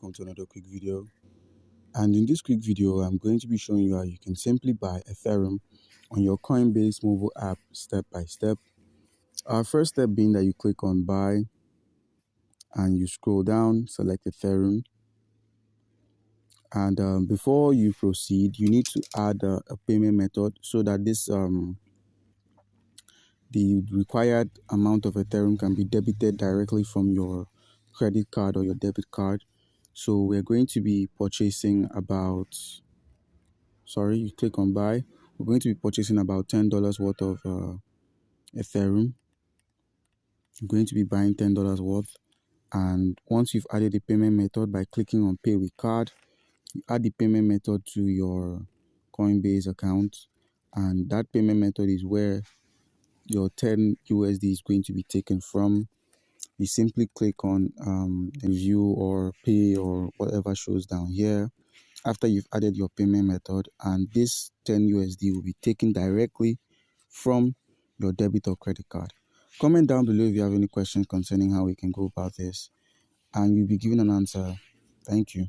welcome to another quick video. And in this quick video, I'm going to be showing you how you can simply buy Ethereum on your Coinbase mobile app step by step. Our first step being that you click on buy and you scroll down, select Ethereum. And before you proceed, you need to add a payment method so that the required amount of Ethereum can be debited directly from your credit card or your debit card. So we're going to be purchasing you click on buy. We're going to be purchasing about $10 worth of Ethereum. We're going to be buying $10 worth. And once you've added the payment method by clicking on pay with card, you add the payment method to your Coinbase account. And that payment method is where your 10 USD is going to be taken from. You simply click on view or pay or whatever shows down here after you've added your payment method, and this 10 USD will be taken directly from your debit or credit card. Comment down below if you have any questions concerning how we can go about this, and you'll be given an answer. Thank you.